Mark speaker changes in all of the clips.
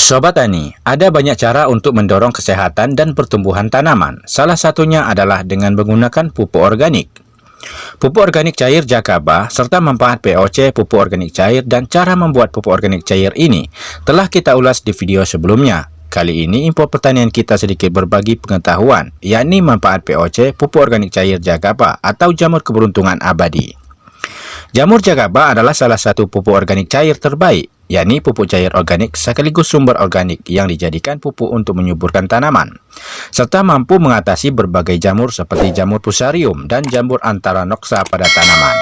Speaker 1: Sobat Tani, ada banyak cara untuk mendorong kesehatan dan pertumbuhan tanaman. Salah satunya adalah dengan menggunakan pupuk organik. Pupuk organik cair Jakaba, serta manfaat POC, pupuk organik cair, dan cara membuat pupuk organik cair ini telah kita ulas di video sebelumnya. Kali ini info pertanian kita sedikit berbagi pengetahuan, yakni manfaat POC, pupuk organik cair Jakaba atau jamur keberuntungan abadi. Jamur Jakaba adalah salah satu pupuk organik cair terbaik, yakni pupuk cair organik sekaligus sumber organik yang dijadikan pupuk untuk menyuburkan tanaman, serta mampu mengatasi berbagai jamur seperti jamur fusarium dan jamur Anthranoxa pada tanaman.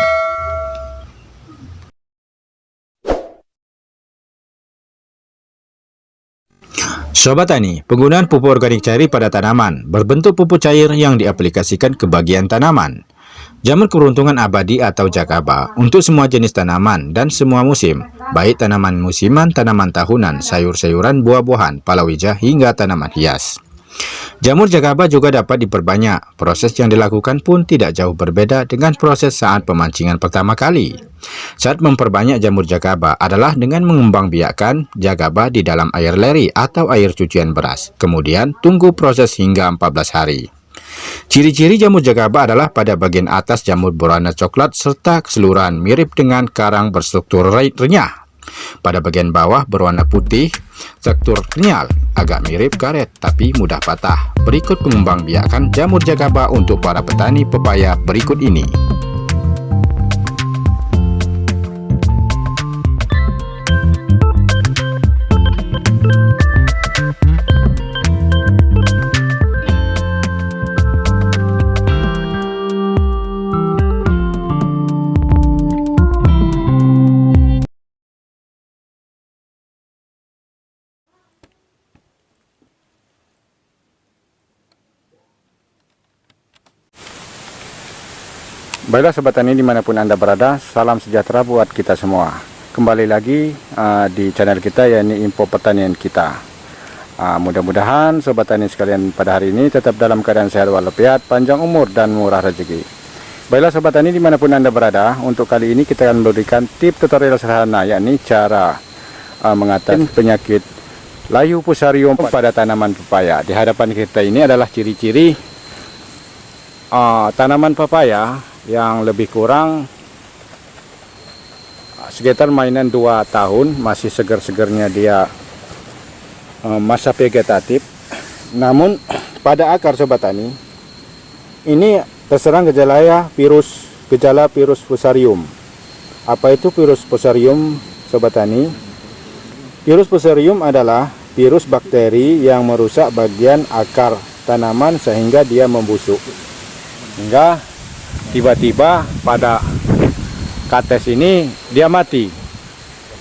Speaker 1: Sobat Tani, penggunaan pupuk organik cair pada tanaman berbentuk pupuk cair yang diaplikasikan ke bagian tanaman. Jamur keberuntungan abadi atau Jakaba untuk semua jenis tanaman dan semua musim, baik tanaman musiman, tanaman tahunan, sayur-sayuran, buah-buahan, palawija hingga tanaman hias. Jamur Jakaba juga dapat diperbanyak. Proses yang dilakukan pun tidak jauh berbeda dengan proses saat pemancingan pertama kali. Saat memperbanyak jamur Jakaba adalah dengan mengembangbiakkan Jakaba di dalam air leri atau air cucian beras. Kemudian tunggu proses hingga 14 hari. Ciri-ciri jamur Jakaba adalah pada bagian atas jamur berwarna coklat serta keseluruhan mirip dengan karang berstruktur renyah. Pada bagian bawah berwarna putih, struktur kenyal, agak mirip karet tapi mudah patah. Berikut pengembangbiakan jamur Jakaba untuk para petani pepaya berikut ini.
Speaker 2: Baiklah Sobat Tani dimanapun Anda berada, salam sejahtera buat kita semua. Kembali lagi di channel kita, yakni info pertanian kita. Mudah-mudahan Sobat Tani sekalian pada hari ini tetap dalam keadaan sehat walafiat, panjang umur dan murah rezeki. Baiklah Sobat Tani dimanapun Anda berada, untuk kali ini kita akan memberikan tips tutorial sederhana, yakni cara mengatasi penyakit layu fusarium pada tanaman pepaya. Di hadapan kita ini adalah ciri-ciri tanaman pepaya yang lebih kurang sekitar mainan 2 tahun, masih segar-segarnya dia masa vegetatif. Namun pada akar Sobat Tani ini terserang gejala virus fusarium. Apa itu virus fusarium Sobat Tani? Virus fusarium adalah virus bakteri yang merusak bagian akar tanaman sehingga dia membusuk, hingga tiba-tiba pada kates ini dia mati.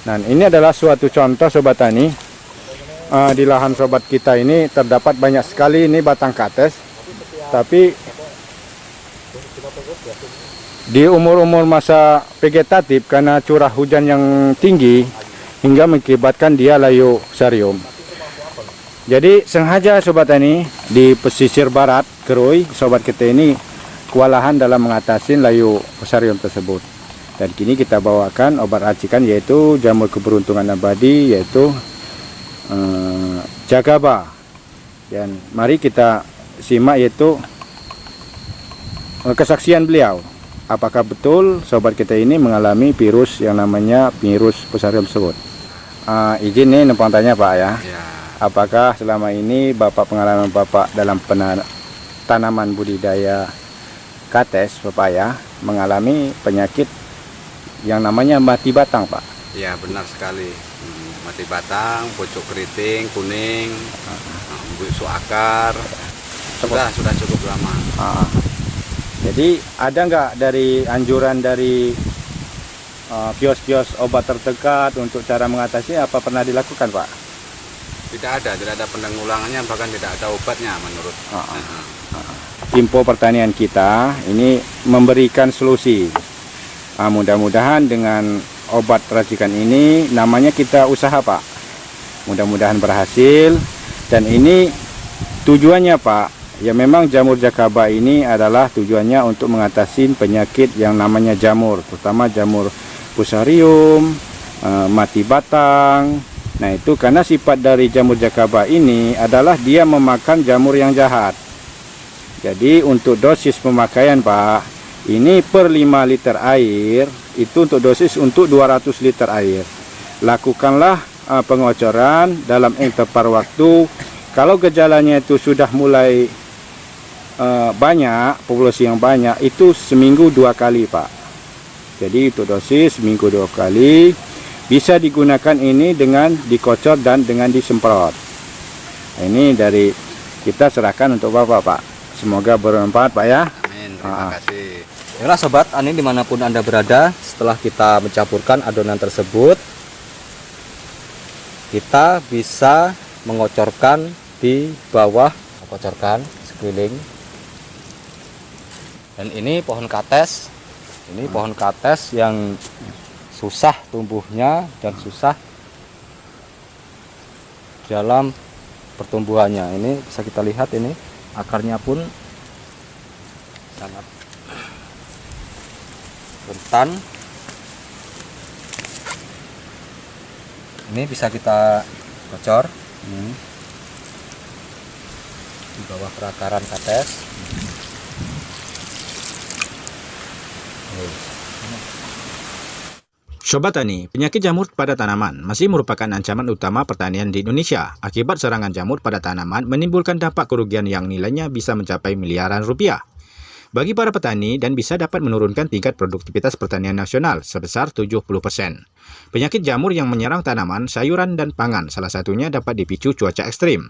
Speaker 2: Nah, ini adalah suatu contoh Sobat Tani. Di lahan sobat kita ini terdapat banyak sekali ini batang kates, tapi di umur-umur masa vegetatif karena curah hujan yang tinggi hingga mengakibatkan dia layu fusarium. Jadi sengaja Sobat Tani di pesisir barat Kerui sobat kita ini kewalahan dalam mengatasi layu fusarium tersebut. Dan kini kita bawakan obat racikan yaitu jamur keberuntungan abadi, yaitu Jakaba. Dan mari kita simak yaitu kesaksian beliau. Apakah betul sobat kita ini mengalami virus yang namanya virus fusarium tersebut. Izin nih numpang tanya Pak ya. Apakah selama ini pengalaman Bapak dalam tanaman budidaya kates pepaya mengalami penyakit yang namanya mati batang Pak?
Speaker 3: Ya benar sekali, mati batang, pucuk keriting, kuning, busuk akar, sudah cukup lama.
Speaker 2: Jadi ada nggak dari anjuran dari kios-kios obat terdekat untuk cara mengatasi, apa pernah dilakukan Pak?
Speaker 3: Tidak ada penanggulangannya, bahkan tidak ada obatnya menurut.
Speaker 2: Info pertanian kita ini memberikan solusi. Mudah-mudahan dengan obat racikan ini, namanya kita usaha Pak, mudah-mudahan berhasil. Dan ini tujuannya Pak, ya memang jamur Jakaba ini adalah tujuannya untuk mengatasi penyakit yang namanya jamur, terutama jamur fusarium, mati batang, Nah itu karena sifat dari jamur jakaba ini adalah dia memakan jamur yang jahat. Jadi untuk dosis pemakaian Pak, ini per 5 liter air itu untuk dosis untuk 200 liter air. Lakukanlah pengocoran dalam interval waktu. Kalau gejalanya itu sudah mulai banyak, populasi yang banyak, itu seminggu 2 kali Pak. Jadi untuk dosis seminggu 2 kali. Bisa digunakan ini dengan dikocor dan dengan disemprot. Nah, ini dari kita serahkan untuk Bapak Pak. Semoga bermanfaat Pak ya.
Speaker 3: Amin, terima kasih.
Speaker 4: Yalah sobat tani dimanapun Anda berada, setelah kita mencampurkan adonan tersebut, kita bisa mengocorkan di bawah, kocorkan sekeliling. Dan ini pohon kates, yang susah tumbuhnya dan susah dalam pertumbuhannya. Ini bisa kita lihat, ini akarnya pun sangat rentan. Ini bisa kita kocor di bawah perakaran kates.
Speaker 1: Sobat Tani, penyakit jamur pada tanaman masih merupakan ancaman utama pertanian di Indonesia. Akibat serangan jamur pada tanaman menimbulkan dampak kerugian yang nilainya bisa mencapai miliaran rupiah bagi para petani dan bisa dapat menurunkan tingkat produktivitas pertanian nasional sebesar 70%. Penyakit jamur yang menyerang tanaman, sayuran, dan pangan salah satunya dapat dipicu cuaca ekstrim.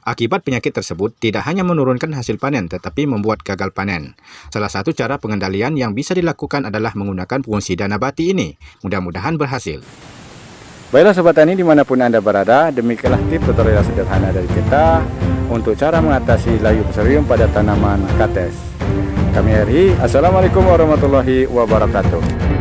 Speaker 1: Akibat penyakit tersebut tidak hanya menurunkan hasil panen tetapi membuat gagal panen. Salah satu cara pengendalian yang bisa dilakukan adalah menggunakan fungisida nabati ini. Mudah-mudahan berhasil.
Speaker 2: Baiklah Sobat Tani dimanapun Anda berada, demikianlah tips tutorial sederhana dari kita untuk cara mengatasi layu fusarium pada tanaman kates. Kami akhiri, Assalamualaikum warahmatullahi wabarakatuh.